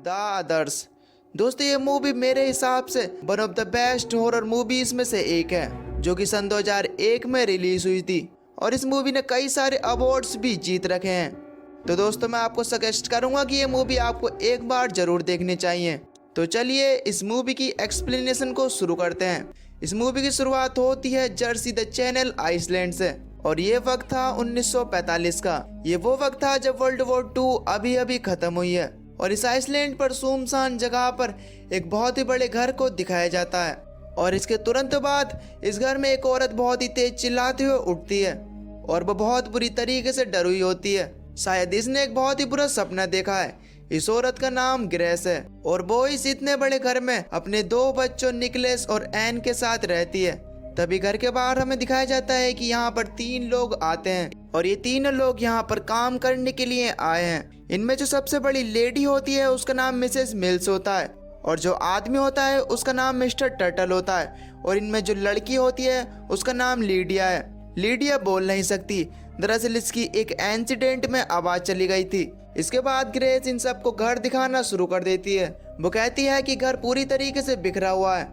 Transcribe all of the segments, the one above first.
The others. दोस्तों ये movie मेरे हिसाब से one of the best horror movies में से एक है, जो कि सन 2001 में रिलीज हुई थी और इस मूवी ने कई सारे अवार्ड्स भी जीत रखे हैं। तो दोस्तों मैं आपको सजेस्ट करूंगा कि ये मूवी आपको एक बार जरूर देखनी चाहिए। तो चलिए इस मूवी की एक्सप्लेनेशन को शुरू करते हैं। इस मूवी की शुरुआत होती है जर्सी द चैनल आइसलैंड से और ये वक्त था 1945 का। ये वो वक्त था जब वर्ल्ड वॉर 2 अभी अभी खत्म हुई है और इस आइसलैंड पर सुनसान जगह पर एक बहुत ही बड़े घर को दिखाया जाता है और इसके तुरंत बाद इस घर में एक औरत बहुत ही तेज चिल्लाते हुए उठती है और वो बहुत बुरी तरीके से डरी हुई होती है। शायद इसने एक बहुत ही बुरा सपना देखा है। इस औरत का नाम ग्रेस है और वो इस इतने बड़े घर में अपने 2 बच्चों निकलेस और एन के साथ रहती है। तभी घर के बाहर हमें दिखाया जाता है कि यहाँ पर 3 लोग आते हैं और ये 3 लोग यहाँ पर काम करने के लिए आए हैं। इनमें जो सबसे बड़ी लेडी होती है उसका नाम मिसेस मिल्स होता है और जो आदमी होता है उसका नाम मिस्टर टर्टल होता है और इनमें जो लड़की होती है उसका नाम लीडिया है। लीडिया बोल नहीं सकती, दरअसल इसकी एक एक्सीडेंट में आवाज चली गई थी। इसके बाद ग्रेस इन सबको घर दिखाना शुरू कर देती है। वो कहती है कि घर पूरी तरीके से बिखरा हुआ है।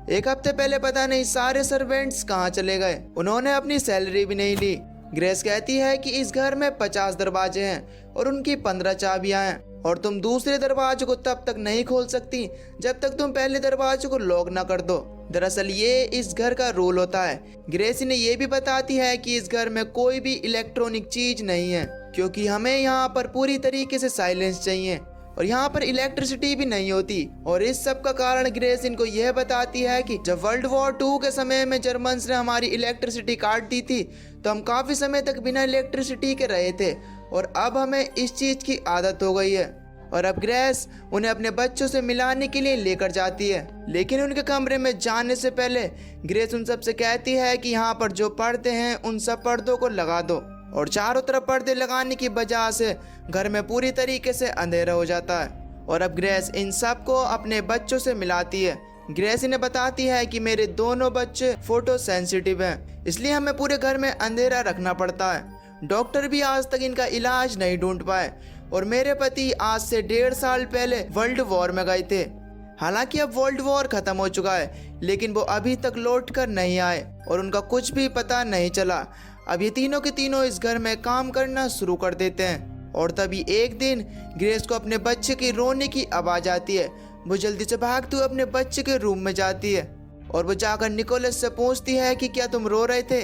एक हफ्ते पहले पता नहीं सारे सर्वेंट्स कहाँ चले गए, उन्होंने अपनी सैलरी भी नहीं ली। ग्रेस कहती है कि इस घर में 50 दरवाजे हैं और उनकी 15 चाबियां हैं और तुम दूसरे दरवाजे को तब तक नहीं खोल सकती जब तक तुम पहले दरवाजे को लॉक न कर दो। दरअसल ये इस घर का रूल होता है। ग्रेस ने ये भी बताती है कि इस घर में कोई भी इलेक्ट्रॉनिक चीज नहीं है क्योंकि हमें यहाँ पर पूरी तरीके से साइलेंस चाहिए और यहाँ पर इलेक्ट्रिसिटी भी नहीं होती। और इस सब का कारण ग्रेस इनको यह बताती है कि जब वर्ल्ड वॉर 2 के समय में जर्मन्स ने हमारी इलेक्ट्रिसिटी काट दी थी तो हम काफी समय तक बिना इलेक्ट्रिसिटी के रहे थे और अब हमें इस चीज की आदत हो गई है। और अब ग्रेस उन्हें अपने बच्चों से मिलाने के लिए लेकर जाती है, लेकिन उनके कमरे में जाने से पहले ग्रेस उन सबसे कहती है कि यहाँ पर जो पर्दे हैं उन सब पर्दों को लगा दो और चारों तरफ पर्दे लगाने की वजह से घर में पूरी तरीके से अंधेरा हो जाता है। और अब ग्रेस इन सब को अपने बच्चों से मिलाती है। ग्रेस इन्हें बताती है कि मेरे दोनों बच्चे फोटो सेंसिटिव हैं, इसलिए हमें पूरे घर में अंधेरा रखना पड़ता है। डॉक्टर भी आज तक इनका इलाज नहीं ढूंढ पाए और मेरे पति आज से 1.5 साल पहले वर्ल्ड वॉर में गए थे। हालांकि अब वर्ल्ड वॉर खत्म हो चुका है लेकिन वो अभी तक लौट कर नहीं आए और उनका कुछ भी पता नहीं चला। अब ये तीनों के तीनों इस घर में काम करना शुरू कर देते हैं और तभी एक दिन ग्रेस को अपने बच्चे की रोने की आवाज आती है। वो जल्दी से भागते हुए अपने बच्चे के रूम में जाती है और वो जाकर निकोलस से पूछती है कि क्या तुम रो रहे थे,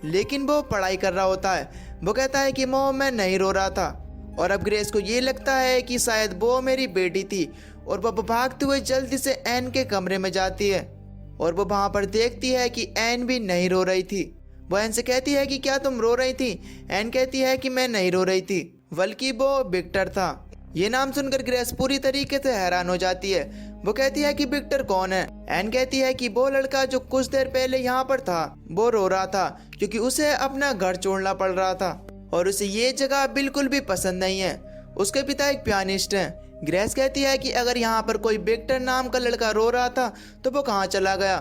लेकिन वो पढ़ाई कर रहा होता है। वो कहता है कि मॉम मैं नहीं रो रहा था। और अब ग्रेस को ये लगता है कि शायद वो मेरी बेटी थी और वो भागते हुए जल्दी से एन के कमरे में जाती है और वो वहां पर देखती है कि एन भी नहीं रो रही थी। वो एन से कहती है कि क्या तुम रो रही थी? एन कहती है कि मैं नहीं रो रही थी, बल्कि वो विक्टर था। ये नाम सुनकर ग्रेस पूरी तरीके से हैरान हो जाती है। वो कहती है कि विक्टर कौन है? एन कहती है कि वो लड़का जो कुछ देर पहले यहाँ पर था, वो रो रहा था क्योंकि उसे अपना घर छोड़ना पड़ रहा था और उसे ये जगह बिल्कुल भी पसंद नहीं है। उसके पिता एक पियानिस्ट हैं। ग्रेस कहती है कि अगर यहाँ पर कोई विक्टर नाम का लड़का रो रहा था तो वो कहाँ चला गया?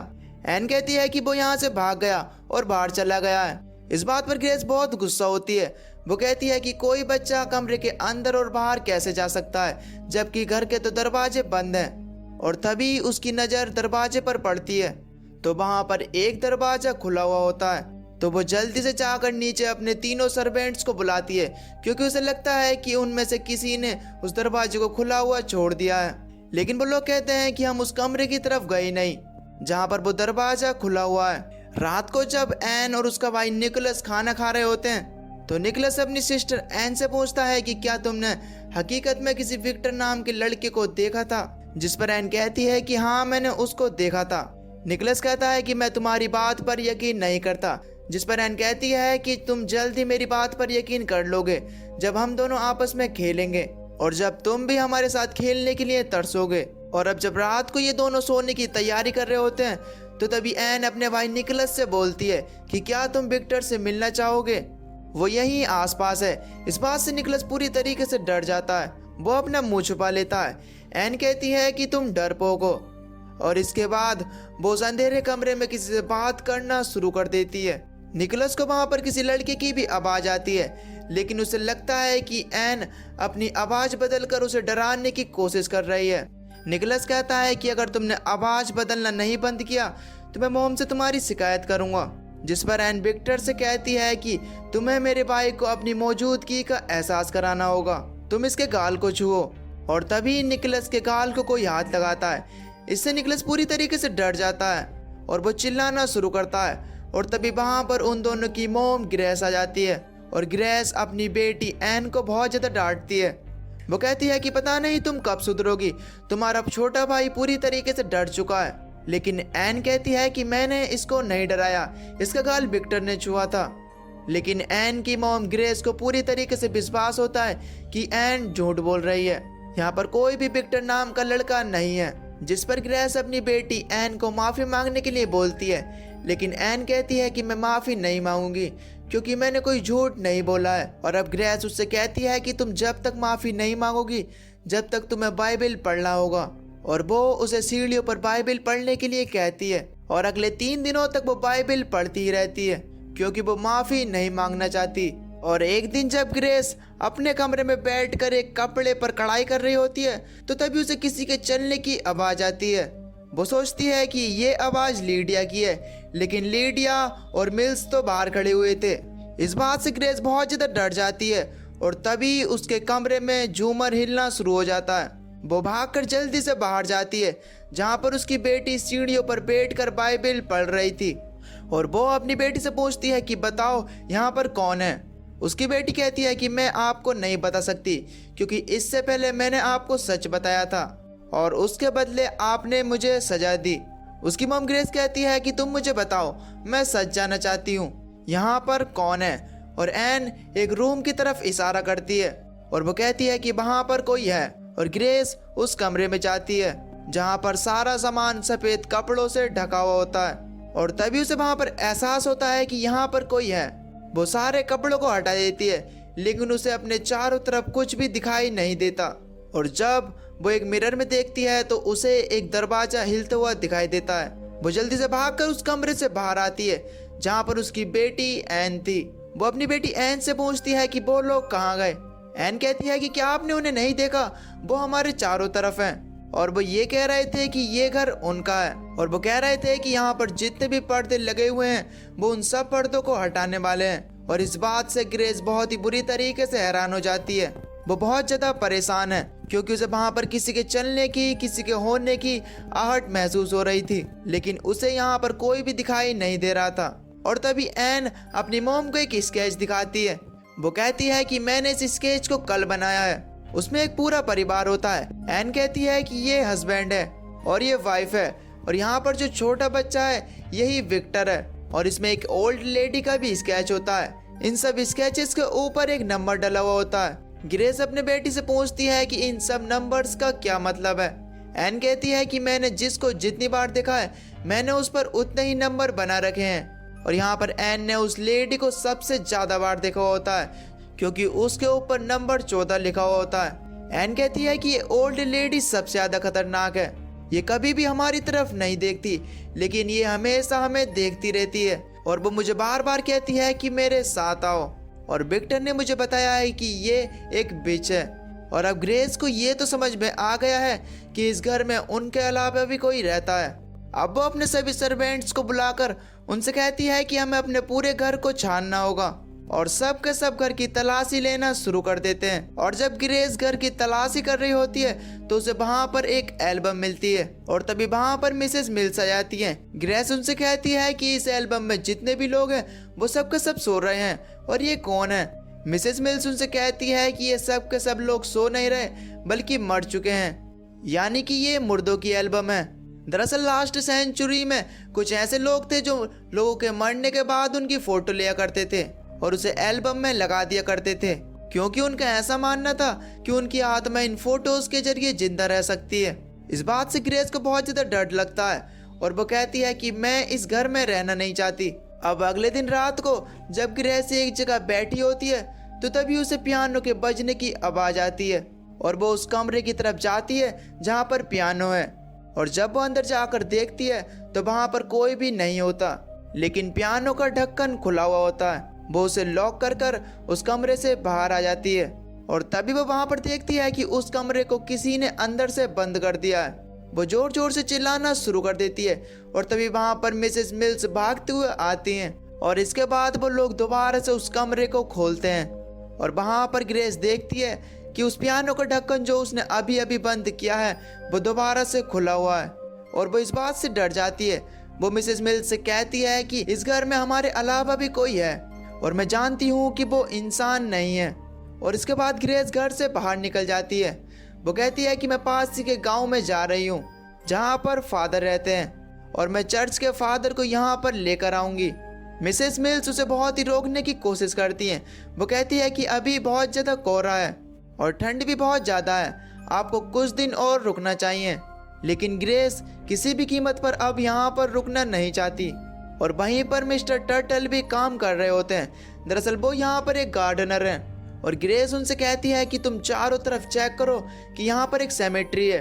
एन कहती है कि वो यहाँ से भाग गया और बाहर चला गया है। इस बात पर ग्रेस बहुत गुस्सा होती है। वो कहती है कि कोई बच्चा कमरे के अंदर और बाहर कैसे जा सकता है जबकि घर के तो दरवाजे बंद हैं। और तभी उसकी नज़र दरवाजे पर पड़ती है तो वहाँ पर एक दरवाजा खुला हुआ होता है। तो वो जल्दी से जाकर नीचे अपने तीनों सर्वेंट्स को बुलाती है क्योंकि उसे लगता है कि उनमें से किसी ने उस दरवाजे को खुला हुआ छोड़ दिया है। लेकिन वो लोग कहते हैं कि हम उस कमरे की तरफ गए नहीं जहाँ पर वो दरवाजा खुला हुआ है। रात को जब एन और उसका भाई निकोलस खाना खा रहे होते हैं तो निकोलस अपनी सिस्टर एन से पूछता है कि क्या तुमने हकीकत में किसी विक्टर नाम के लड़के को देखा था? जिस पर एन कहती है कि हाँ मैंने उसको देखा था। निकोलस कहता है कि मैं तुम्हारी बात पर यकीन नहीं करता, जिस पर एन कहती है कि तुम जल्द ही मेरी बात पर यकीन कर लोगे जब हम दोनों आपस में खेलेंगे और जब तुम भी हमारे साथ खेलने के लिए तरसोगे। और अब जब रात को ये दोनों सोने की तैयारी कर रहे होते हैं तो तभी एन अपने भाई निकोलस से बोलती है कि क्या तुम विक्टर से मिलना चाहोगे, वो यहीं आसपास है। इस बात से निकोलस पूरी तरीके से डर जाता है। वो अपना मुंह छुपा लेता है। एन कहती है कि तुम डरपोक हो और इसके बाद वो उस अंधेरे कमरे में किसी से बात करना शुरू कर देती है। निकोलस को वहां पर किसी लड़के की भी आवाज आती है, लेकिन उसे लगता है कि एन अपनी आवाज बदलकर उसे डराने की कोशिश कर रही है। निकोलस कहता है कि अगर तुमने आवाज बदलना नहीं बंद किया तो मैं मॉम से तुम्हारी शिकायत करूंगा, जिस पर एन विक्टर से कहती है कि तुम्हें मेरे भाई को अपनी मौजूदगी का एहसास कराना होगा, तुम इसके गाल को छुओ। और तभी निकोलस के गाल को कोई हाथ लगाता है। इससे निकोलस पूरी तरीके से डर जाता है और वो चिल्लाना शुरू करता है। और तभी वहां पर उन दोनों की मॉम ग्रेस आ जाती है और ग्रेस अपनी बेटी एन को बहुत ज्यादा डांटती है। वो कहती है कि पता नहीं तुम कब सुधरोगी, तुम्हारा छोटा भाई पूरी तरीके से डर चुका है। लेकिन एन कहती है कि मैंने इसको नहीं डराया, इसका गाल विक्टर ने छुआ था। लेकिन एन की मॉम ग्रेस को पूरी तरीके से विश्वास होता है कि एन झूठ बोल रही है, यहाँ पर कोई भी विक्टर नाम का लड़का नहीं है। जिस पर ग्रेस अपनी बेटी एन को माफी मांगने के लिए बोलती है, लेकिन एन कहती है कि मैं माफी नहीं मांगूंगी क्योंकि मैंने कोई झूठ नहीं बोला है। और अब ग्रेस उससे कहती है कि तुम जब तक माफी नहीं मांगोगी जब तक तुम्हें बाइबल पढ़ना होगा। और वो उसे सीढ़ियों पर बाइबल पढ़ने के लिए कहती है और अगले 3 दिनों तक वो बाइबल पढ़ती ही रहती है क्योंकि वो माफी नहीं मांगना चाहती। और एक दिन जब ग्रेस अपने कमरे में बैठकर एक कपड़े पर कढ़ाई कर रही होती है तो तभी उसे किसी के चलने की आवाज आती है। वो सोचती है कि ये आवाज लीडिया की है, लेकिन लीडिया और मिल्स तो बाहर खड़े हुए थे। इस बात से ग्रेस बहुत ज्यादा डर जाती है और तभी उसके कमरे में झूमर हिलना शुरू हो जाता है। वो भागकर जल्दी से बाहर जाती है जहाँ पर उसकी बेटी सीढ़ियों पर बैठकर बाइबल पढ़ रही थी। और वो अपनी बेटी से पूछती है कि बताओ यहाँ पर कौन है। उसकी बेटी कहती है कि मैं आपको नहीं बता सकती क्योंकि इससे पहले मैंने आपको सच बताया था और उसके बदले आपने मुझे सजा दी। उसकी मॉम ग्रेस कहती है कि तुम मुझे बताओ, मैं सच जानना चाहती हूँ, यहाँ पर कौन है। और एन एक रूम की तरफ इशारा करती है और वो कहती है कि वहाँ पर कोई है। और ग्रेस उस कमरे में जाती है जहाँ पर सारा सामान सफेद कपड़ों से ढका हुआ होता है। और तभी उसे वहाँ पर एहसास होता है कि यहाँ पर कोई है। वो सारे कपड़ों को हटा देती है लेकिन उसे अपने चारों तरफ कुछ भी दिखाई नहीं देता। और जब वो एक मिरर में देखती है तो उसे एक दरवाजा हिलता हुआ दिखाई देता है। वो जल्दी से भागकर उस कमरे से बाहर आती है जहाँ पर उसकी बेटी एन थी। वो अपनी बेटी एन से पूछती है कि वो लोग कहाँ गए। एन कहती है कि क्या आपने उन्हें नहीं देखा, वो हमारे चारों तरफ हैं और वो ये कह रहे थे कि ये घर उनका है। और वो कह रहे थे कि यहाँ पर जितने भी पर्दे लगे हुए हैं वो उन सब पर्दों को हटाने वाले हैं। और इस बात से ग्रेस बहुत ही बुरी तरीके से हैरान हो जाती है। वो बहुत ज्यादा परेशान है क्योंकि उसे वहाँ पर किसी के चलने की, किसी के होने की आहट महसूस हो रही थी, लेकिन उसे यहाँ पर कोई भी दिखाई नहीं दे रहा था। और तभी एन अपनी मॉम को एक स्केच दिखाती है। वो कहती है कि मैंने इस स्केच को कल बनाया है, उसमें एक पूरा परिवार होता है। एन कहती है कि ये हस्बैंड है और ये वाइफ है और यहाँ पर जो छोटा बच्चा है यही विक्टर है। और इसमें एक ओल्ड लेडी का भी स्केच होता है। इन सब स्केचेस के ऊपर एक नंबर डला हुआ होता है। ग्रेस अपने बेटी से पूछती है कि इन सब नंबर्स का क्या मतलब है। एन कहती है कि मैंने जिसको जितनी बार देखा है मैंने उस पर उतने ही नंबर बना रखे हैं। और यहाँ पर एन ने उस लेडी को सबसे ज्यादा बार देखा होता है क्योंकि उसके ऊपर नंबर 14 लिखा हुआ होता है। एन कहती है कि ये ओल्ड लेडी सबसे ज्यादा खतरनाक है, ये कभी भी हमारी तरफ नहीं देखती लेकिन ये हमेशा हमें देखती रहती है और वो मुझे बार बार कहती है कि मेरे साथ आओ। और विक्टर ने मुझे बताया है कि ये एक बिच है। और अब ग्रेस को ये तो समझ में आ गया है कि इस घर में उनके अलावा भी कोई रहता है। अब वो अपने सभी सर्वेंट्स को बुलाकर उनसे कहती है कि हमें अपने पूरे घर को छानना होगा और सब के सब घर की तलाशी लेना शुरू कर देते हैं। और जब ग्रेस घर की तलाशी कर रही होती है तो उसे वहाँ पर एक एल्बम मिलती है और तभी वहाँ पर मिसेस मिल्स आ जाती हैं। ग्रेस उनसे कहती है कि इस एल्बम में जितने भी लोग हैं वो सब के सब सो रहे हैं और ये कौन है। मिसेस मिल्स उनसे कहती है कि ये सब के सब लोग सो नहीं रहे बल्कि मर चुके हैं, यानी कि ये मुर्दों की एल्बम है। दरअसल लास्ट सेंचुरी में कुछ ऐसे लोग थे जो लोगों के मरने के बाद उनकी फोटो लिया करते थे और उसे एल्बम में लगा दिया करते थे क्योंकि उनका ऐसा मानना था कि उनकी आत्मा इन फोटोज के जरिए जिंदा रह सकती है। इस बात से ग्रेस को बहुत ज्यादा डर लगता है और वो कहती है कि मैं इस घर में रहना नहीं चाहती। अब अगले दिन रात को जब ग्रेस एक जगह बैठी होती है तो तभी उसे पियानो के बजने की आवाज आती है और वो उस कमरे की तरफ जाती है जहाँ पर पियानो है। और जब वो अंदर जाकर देखती है तो वहाँ पर कोई भी नहीं होता, लेकिन पियानो का ढक्कन खुला हुआ होता है। वो उसे लॉक कर कर उस कमरे से बाहर आ जाती है और तभी वो वहां पर देखती है कि उस कमरे को किसी ने अंदर से बंद कर दिया है। वो जोर जोर से चिल्लाना शुरू कर देती है और तभी वहां पर मिसेस मिल्स भागते हुए आती हैं और इसके बाद वो लोग दोबारा से उस कमरे को खोलते हैं और वहां पर ग्रेस देखती है कि उस पियानो का ढक्कन जो उसने अभी अभी बंद किया है वो दोबारा से खुला हुआ है और वो इस बात से डर जाती है। वो मिसेस मिल्स से कहती है कि इस घर में हमारे अलावा भी कोई है और मैं जानती हूँ कि वो इंसान नहीं है। और इसके बाद ग्रेस घर से बाहर निकल जाती है। वो कहती है कि मैं पास ही के गांव में जा रही हूँ जहाँ पर फादर रहते हैं और मैं चर्च के फादर को यहाँ पर लेकर आऊँगी। मिसेस मिल्स उसे बहुत ही रोकने की कोशिश करती हैं। वो कहती है कि अभी बहुत ज़्यादा कोहरा है और ठंड भी बहुत ज़्यादा है, आपको कुछ दिन और रुकना चाहिए। लेकिन ग्रेस किसी भी कीमत पर अब यहाँ पर रुकना नहीं चाहती और वहीं पर मिस्टर टर्टल भी काम कर रहे होते हैं। दरअसल वो यहाँ पर एक गार्डनर हैं और ग्रेस उनसे कहती है कि तुम चारों तरफ चेक करो कि यहाँ पर एक सेमेट्री है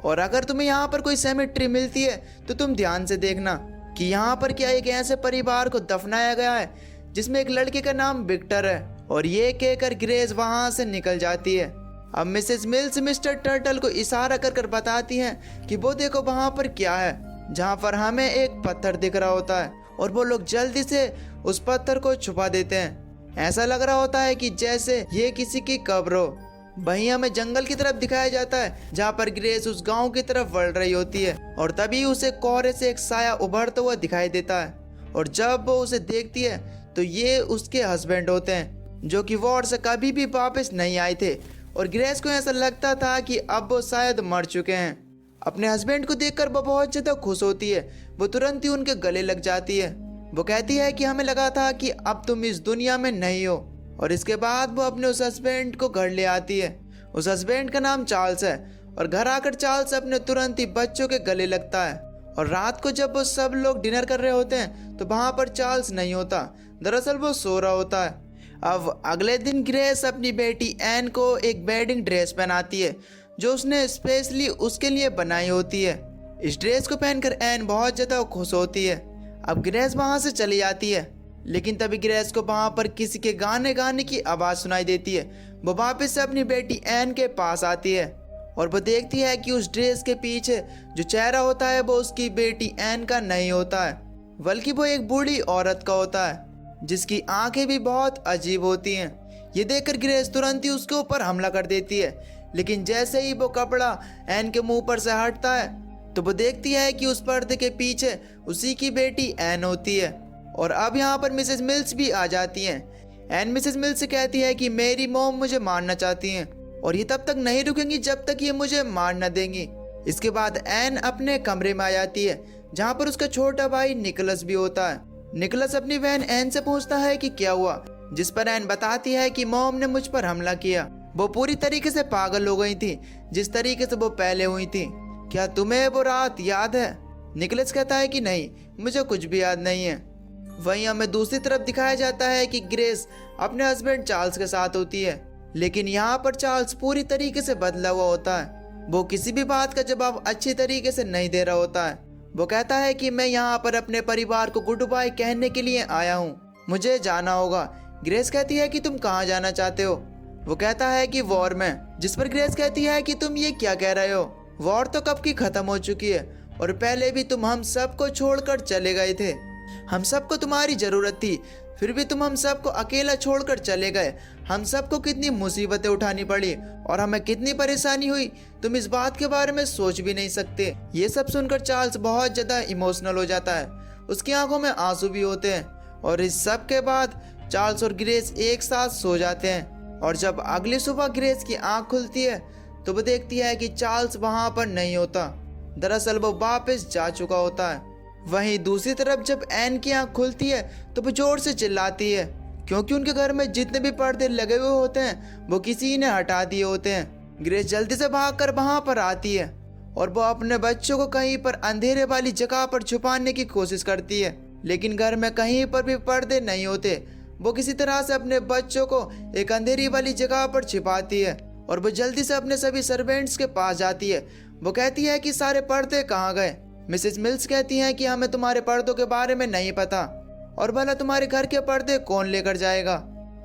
और अगर तुम्हें यहाँ पर कोई सेमेट्री मिलती है तो तुम ध्यान से देखना कि यहाँ पर क्या एक ऐसे परिवार को दफनाया गया है जिसमें एक लड़के का नाम विक्टर है। और ये कहकर ग्रेस वहाँ से निकल जाती है। अब मिसेस मिल्स मिस्टर टर्टल को इशारा कर कर बताती हैं कि वो देखो वहाँ पर क्या है, जहाँ पर हमें एक पत्थर दिख रहा होता है और वो लोग जल्दी से उस पत्थर को छुपा देते हैं। ऐसा लग रहा होता है कि जैसे ये किसी की कब्र हो। वहीं हमें जंगल की तरफ दिखाया जाता है जहाँ पर ग्रेस उस गांव की तरफ बढ़ रही होती है और तभी उसे कोहरे से एक साया उभरता हुआ दिखाई देता है और जब वो उसे देखती है तो ये उसके हस्बैंड होते हैं जो कि वॉर से कभी भी वापस नहीं आए थे और ग्रेस को ऐसा लगता था कि अब वो शायद मर चुके हैं। अपने हस्बैंड को देखकर वो बहुत ज़्यादा खुश होती है। वो तुरंत ही उनके गले लग जाती है। वो कहती है कि हमें लगा था कि अब तुम इस दुनिया में नहीं हो। और इसके बाद वो अपने उस हस्बैंड को घर ले आती है। उस हस्बैंड का नाम चार्ल्स है और घर आकर चार्ल्स अपने तुरंत ही बच्चों के गले लगता है। और रात को जब वो सब लोग डिनर कर रहे होते हैं तो वहाँ पर चार्ल्स नहीं होता, दरअसल वो सो रहा होता है। अब अगले दिन ग्रेस अपनी बेटी एन को एक वेडिंग ड्रेस पहनाती है जो उसने स्पेशली उसके लिए बनाई होती है। इस ड्रेस को पहनकर एन बहुत ज़्यादा खुश होती है। अब ग्रेस वहाँ से चली जाती है लेकिन तभी ग्रेस को वहाँ पर किसी के गाने गाने की आवाज़ सुनाई देती है। वो वापस से अपनी बेटी एन के पास आती है और वो देखती है कि उस ड्रेस के पीछे जो चेहरा होता है वो उसकी बेटी एन का नहीं होता है बल्कि वो एक बूढ़ी औरत का होता है जिसकी आंखें भी बहुत अजीब होती हैं। ये देखकर ग्रेस तुरंत ही उसके ऊपर हमला कर देती है लेकिन जैसे ही वो कपड़ा एन के मुंह पर से हटता है तो वो देखती है कि उस पर्दे के पीछे उसी की बेटी एन होती है। और अब यहाँ पर मिसेस मिल्स भी आ जाती हैं। एन मिसेस मिल्स से कहती है कि मेरी मॉम मुझे मारना चाहती हैं और ये तब तक नहीं रुकेंगी जब तक ये मुझे मार न देंगी। इसके बाद एन अपने कमरे में आ जाती है जहाँ पर उसका छोटा भाई निकोलस भी होता है। निकोलस अपनी बहन एन से पूछता है कि क्या हुआ, जिस पर एन बताती है कि मॉम ने मुझ पर हमला किया। वो पूरी तरीके से पागल हो गई थी जिस तरीके से वो पहले हुई थी। क्या तुम्हें वो रात याद है? निकोलस कहता है कि नहीं, मुझे कुछ भी याद नहीं है। वहीं हमें दूसरी तरफ दिखाया जाता है कि ग्रेस अपने हस्बैंड चार्ल्स के साथ होती है लेकिन यहाँ पर चार्ल्स पूरी तरीके से बदला हुआ होता है। वो किसी भी बात का जवाब अच्छी तरीके से नहीं दे रहा होता है। वो कहता है कि मैं यहाँ पर अपने परिवार को गुड बाय कहने के लिए आया हूँ, मुझे जाना होगा। ग्रेस कहती है कि तुम कहाँ जाना चाहते हो? वो कहता है कि वॉर में, जिस पर ग्रेस कहती है कि तुम ये क्या कह रहे हो, वॉर तो कब की खत्म हो चुकी है और पहले भी तुम हम सबको छोड़कर चले गए थे। हम सबको तुम्हारी जरूरत थी फिर भी तुम हम सबको अकेला छोड़कर चले गए। हम सबको कितनी मुसीबतें उठानी पड़ी और हमें कितनी परेशानी हुई, तुम इस बात के बारे में सोच भी नहीं सकते। ये सब सुनकर चार्ल्स बहुत ज़्यादा इमोशनल हो जाता है, उसकी आंखों में आंसू भी होते हैं। और इस सब के बाद चार्ल्स और ग्रेस एक साथ सो जाते हैं। और जब अगली सुबह ग्रेस की आंख खुलती है तो वो देखती है कि चार्ल्स वहाँ पर नहीं होता, दरअसल वो वापस जा चुका होता है। वहीं दूसरी तरफ जब एन की आंख खुलती है तो वो जोर से चिल्लाती है क्योंकि उनके घर में जितने भी पर्दे लगे हुए होते हैं वो किसी ने हटा दिए होते हैं। ग्रेस जल्दी से भागकर वहां पर आती है और वो अपने बच्चों को कहीं पर अंधेरे वाली जगह पर छुपाने की कोशिश करती है लेकिन घर में कहीं पर भी पर्दे नहीं होते। वो किसी तरह से अपने बच्चों को एक अंधेरी वाली जगह पर छिपाती है और वो जल्दी से अपने सभी सर्वेंट्स के पास जाती है। वो कहती है कि सारे पर्दे कहाँ गए? मिसेस मिल्स कहती हैं कि हमें तुम्हारे पर्दों के बारे में नहीं पता और भला तुम्हारे घर के पर्दे कौन लेकर जाएगा।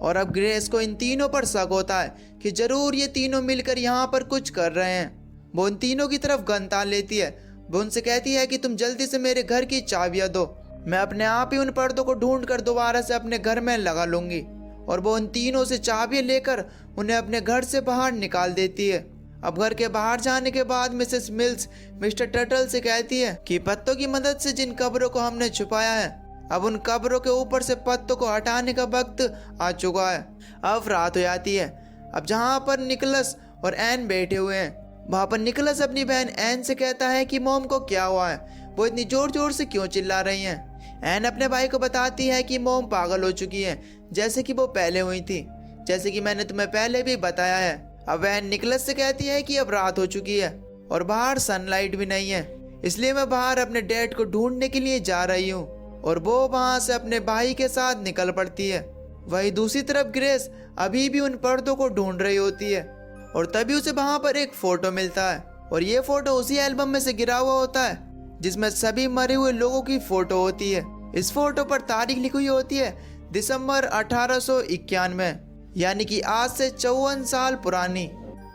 और अब ग्रेस को इन तीनों पर शक होता है कि जरूर ये तीनों मिलकर यहाँ पर कुछ कर रहे हैं। वो उन तीनों की तरफ गन तान लेती है। वो उनसे कहती है कि तुम जल्दी से मेरे घर की चाबियां दो, मैं अपने आप ही उन पर्दों को ढूंढ कर दोबारा से अपने घर में लगा लूंगी। और वो उन तीनों से चाबियां लेकर उन्हें अपने घर से बाहर निकाल देती है। अब घर के बाहर जाने के बाद मिसेस मिल्स मिस्टर टर्टल से कहती है कि पत्तों की मदद से जिन कब्रों को हमने छुपाया है, अब उन कब्रों के ऊपर से पत्तों को हटाने का वक्त आ चुका है। अब रात हो जाती है। अब जहाँ पर निकोलस और एन बैठे हुए हैं, वहाँ पर निकोलस अपनी बहन एन से कहता है कि मॉम को क्या हुआ है, वो इतनी जोर जोर से क्यों चिल्ला रही हैं। एन अपने भाई को बताती है कि मॉम पागल हो चुकी है, जैसे कि वो पहले हुई थी, जैसे कि मैंने तुम्हें पहले भी बताया है। अब एन निकोलस से कहती है कि अब रात हो चुकी है और बाहर सनलाइट भी नहीं है, इसलिए मैं बाहर अपने डैड को ढूंढने के लिए जा रही हूँ। और वो वहाँ से अपने भाई के साथ निकल पड़ती है। वही दूसरी तरफ ग्रेस अभी भी उन पर्दों को ढूंढ रही होती है और तभी उसे वहाँ पर एक फोटो मिलता है। और ये फोटो उसी एल्बम में से गिरा हुआ होता है जिसमें सभी मरे हुए लोगों की फोटो होती है। इस फोटो पर तारीख लिखी हुई होती है दिसंबर 1891, यानी कि आज से 54 साल पुरानी।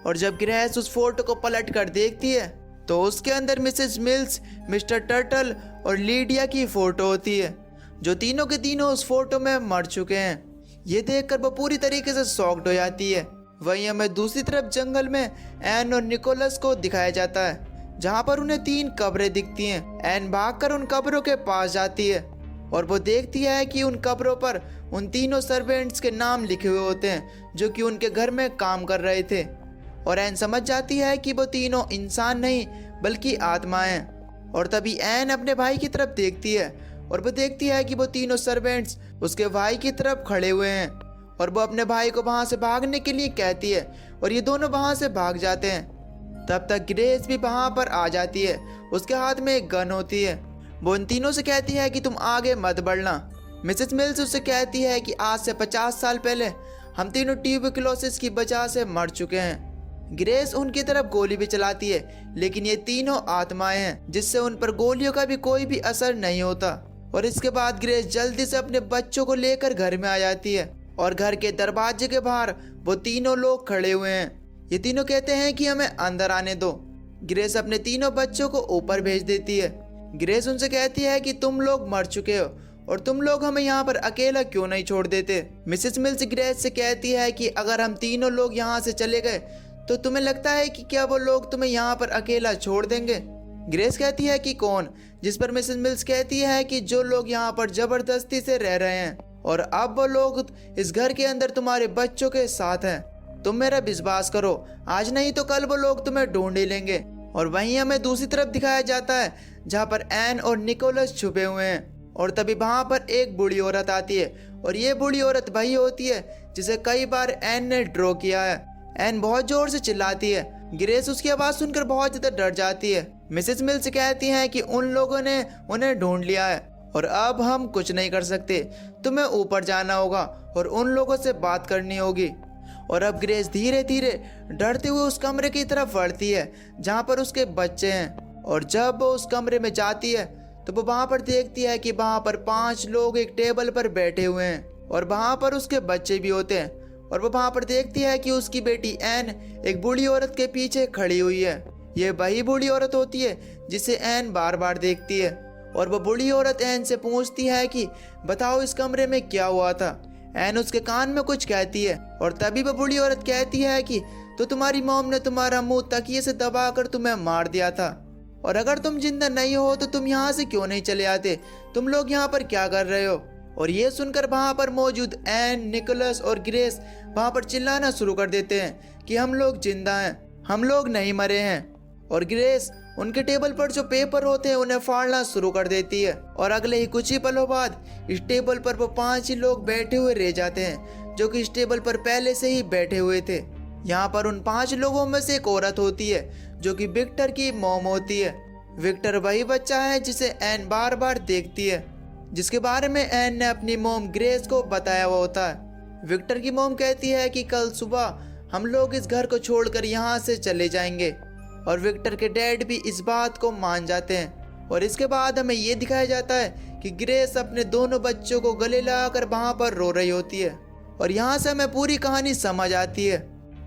और जब ग्रेस उस फोटो को पलट कर देखती है तो उसके अंदर मिसेस मिल्स, मिस्टर टर्टल और लीडिया की फोटो होती है, जो तीनों के तीनों उस फोटो में मर चुके हैं। ये देखकर वो पूरी तरीके से शॉक्ड हो जाती है। वहीं हमें दूसरी तरफ जंगल में एन और निकोलस को दिखाया जाता है, जहाँ पर उन्हें 3 कब्रें दिखती हैं। एन भागकर उन कब्रों के पास जाती है और वो देखती है कि उन कब्रों पर उन तीनों सर्वेंट्स के नाम लिखे हुए होते हैं जो कि उनके घर में काम कर रहे थे। और एन समझ जाती है कि वो तीनों इंसान नहीं बल्कि आत्माएं हैं। और तभी एन अपने भाई की तरफ देखती है और वो देखती है कि वो तीनों सर्वेंट्स उसके भाई की तरफ खड़े हुए हैं। और वो अपने भाई को वहां से भागने के लिए कहती है और ये दोनों वहां से भाग जाते हैं। तब तक ग्रेस भी वहां पर आ जाती है, उसके हाथ में एक गन होती है। वो उन तीनों से कहती है कि तुम आगे मत बढ़ना। मिसेस मिल्स उससे कहती है कि आज से 50 साल पहले हम तीनों ट्यूबरक्लोसिस की वजह से मर चुके हैं। ग्रेस उनकी तरफ गोली भी चलाती है, लेकिन ये तीनों आत्माएं हैं जिससे उन पर गोलियों का भी कोई भी असर नहीं होता। और इसके बाद ग्रेस जल्दी से अपने बच्चों को लेकर घर में आ जाती है और घर के दरवाजे के बाहर वो तीनों लोग खड़े हुए हैं। ये तीनों कहते हैं कि हमें अंदर आने दो। ग्रेस अपने तीनों बच्चों को ऊपर भेज देती है। ग्रेस उनसे कहती है कि तुम लोग मर चुके हो और तुम लोग हमें यहाँ पर अकेला क्यों नहीं छोड़ देते। मिसेस मिल्स ग्रेस से कहती है कि अगर हम तीनों लोग यहाँ से चले गए तो तुम्हें लगता है कि क्या वो लोग तुम्हें यहाँ पर अकेला छोड़ देंगे। ग्रेस कहती है कि कौन, जिस पर मिसेस मिल्स कहती है कि जो लोग यहाँ पर जबरदस्ती से रह रहे हैं और अब वो लोग इस घर के अंदर तुम्हारे बच्चों के साथ हैं। तुम मेरा विश्वास करो, आज नहीं तो कल वो लोग तुम्हें ढूंढ ही लेंगे। और वहीं हमें दूसरी तरफ दिखाया जाता है जहाँ पर एन और निकोलस छुपे हुए हैं। और तभी वहाँ पर एक बूढ़ी औरत आती है और ये बूढ़ी औरत वही होती है जिसे कई बार एन ने ड्रॉ किया है। एन बहुत जोर से चिल्लाती है। ग्रेस उसकी आवाज सुनकर बहुत ज्यादा डर जाती है। मिसेस मिल्स कहती हैं कि उन लोगों ने उन्हें ढूंढ लिया है और अब हम कुछ नहीं कर सकते, तुम्हें ऊपर जाना होगा और उन लोगों से बात करनी होगी। और अब ग्रेस धीरे धीरे डरते हुए उस कमरे की तरफ बढ़ती है जहाँ पर उसके बच्चे हैं। और जब वो उस कमरे में जाती है तो वो वहाँ पर देखती है कि वहाँ पर 5 लोग एक टेबल पर बैठे हुए हैं और वहाँ पर उसके बच्चे भी होते हैं। और वो वहाँ पर देखती है कि उसकी बेटी एन एक बूढ़ी औरत के पीछे खड़ी हुई है। ये वही बूढ़ी औरत होती है जिसे एन बार बार देखती है। और वो बूढ़ी औरत एन से पूछती है कि बताओ इस कमरे में क्या हुआ था। एन उसके कान में कुछ कहती है और तभी वो बूढ़ी औरत कहती है कि तो तुम्हारी मॉम ने तुम्हारा मुंह तकिए से दबाकर तुम्हें मार दिया था, और अगर तुम जिंदा नहीं हो तो तुम यहाँ से क्यों नहीं चले आते, तुम लोग यहाँ पर क्या कर रहे हो। और ये सुनकर वहाँ पर मौजूद एन, निकोलस और ग्रेस वहाँ पर चिल्लाना शुरू कर देते हैं कि हम लोग जिंदा हैं, हम लोग नहीं मरे हैं। और ग्रेस उनके टेबल पर जो पेपर होते हैं उन्हें फाड़ना शुरू कर देती है। और अगले ही कुछ ही पलों बाद इस टेबल पर वो 5 ही लोग बैठे हुए रह जाते हैं जो कि इस टेबल पर पहले से ही बैठे हुए थे। यहाँ पर उन 5 लोगों में से एक औरत होती है जो कि विक्टर की मॉम होती है। विक्टर वही बच्चा है जिसे एन बार बार देखती है, जिसके बारे में एन ने अपनी मॉम ग्रेस को बताया हुआ होता है। विक्टर की मॉम कहती है कि कल सुबह हम लोग इस घर को छोड़कर यहाँ से चले जाएंगे। और विक्टर के डैड भी इस बात को मान जाते हैं। और इसके बाद हमें ये दिखाया जाता है कि ग्रेस अपने दोनों बच्चों को गले लगाकर वहां पर रो रही होती है और यहाँ से हमें पूरी कहानी समझ आती है।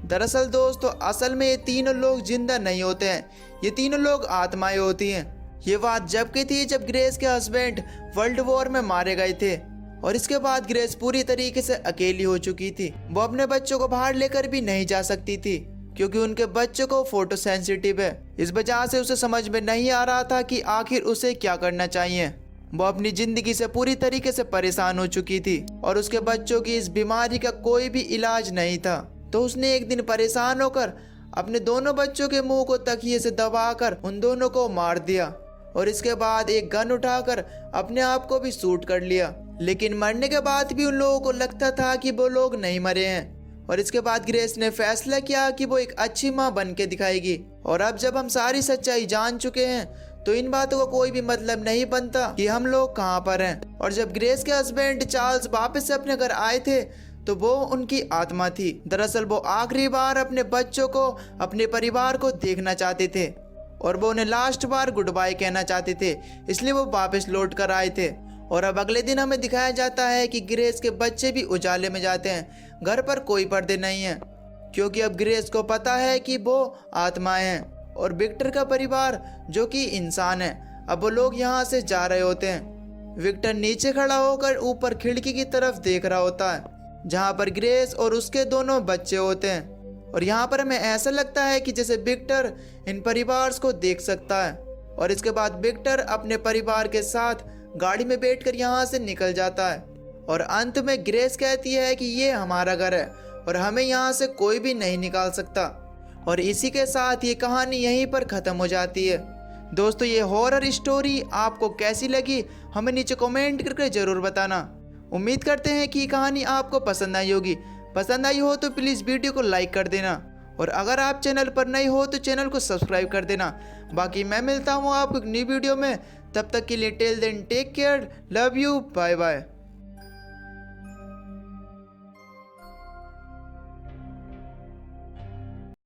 दरअसल दोस्तों असल में ये तीनों लोग जिंदा नहीं होते हैं, ये तीनों लोग आत्माएं होती हैं। ये बात जब की थी जब ग्रेस के हस्बैंड वर्ल्ड वॉर में मारे गए थे और इसके बाद ग्रेस पूरी तरीके से अकेली हो चुकी थी। वो अपने बच्चों को बाहर लेकर भी नहीं जा सकती थी क्योंकि उनके बच्चों को फोटो सेंसिटिव है। इस वजह से उसे समझ में नहीं आ रहा था कि आखिर उसे क्या करना चाहिए। वो अपनी जिंदगी से पूरी तरीके से परेशान हो चुकी थी और उसके बच्चों की इस बीमारी का कोई भी इलाज नहीं था। तो उसने एक दिन परेशान होकर अपने दोनों बच्चों के मुंह को तकिए से दबाकर उन दोनों को मार दिया और इसके बाद एक गन उठाकर अपने आप को भी शूट कर लिया। लेकिन मरने के बाद भी उन लोगों को लगता था कि वो लोग नहीं मरे हैं और इसके बाद ग्रेस ने फैसला किया कि वो एक अच्छी माँ बन के दिखाएगी। और अब जब हम सारी सच्चाई जान चुके हैं तो इन बातों का कोई भी मतलब नहीं बनता कि हम लोग कहाँ पर हैं। और जब ग्रेस के हस्बैंड चार्ल्स वापस से अपने घर आए थे तो वो उनकी आत्मा थी। दरअसल वो आखिरी बार अपने बच्चों को, अपने परिवार को देखना चाहते थे और वो उन्हें लास्ट बार गुड बाय कहना चाहते थे, इसलिए वो वापस लौट कर आए थे। और अब अगले दिन हमें दिखाया जाता है कि ग्रेस के बच्चे भी उजाले में जाते हैं, घर पर कोई पर्दे नहीं है क्योंकि अब ग्रेस को पता है कि वो आत्माएं हैं। और विक्टर का परिवार जो कि इंसान है, अब वो लोग यहाँ से जा रहे होते हैं। विक्टर नीचे खड़ा होकर ऊपर खिड़की की तरफ देख रहा होता है जहाँ पर ग्रेस और उसके दोनों बच्चे होते हैं। और यहाँ पर हमें ऐसा लगता है कि जैसे विक्टर इन परिवार को देख सकता है। और इसके बाद विक्टर अपने परिवार के साथ गाड़ी में बैठकर यहाँ से निकल जाता है और अंत में ग्रेस कहती है कि ये हमारा घर है और हमें यहाँ से कोई भी नहीं निकाल सकता। और इसी के साथ ये कहानी यहीं पर ख़त्म हो जाती है। दोस्तों ये हॉरर स्टोरी आपको कैसी लगी हमें नीचे कमेंट करके ज़रूर बताना। उम्मीद करते हैं कि कहानी आपको पसंद आई होगी। पसंद आई हो तो प्लीज़ वीडियो को लाइक कर देना और अगर आप चैनल पर नए हो तो चैनल को सब्सक्राइब कर देना। बाकी मैं मिलता हूँ आपको एक न्यू वीडियो में, तब तक के लिए till then take care, love you, bye bye.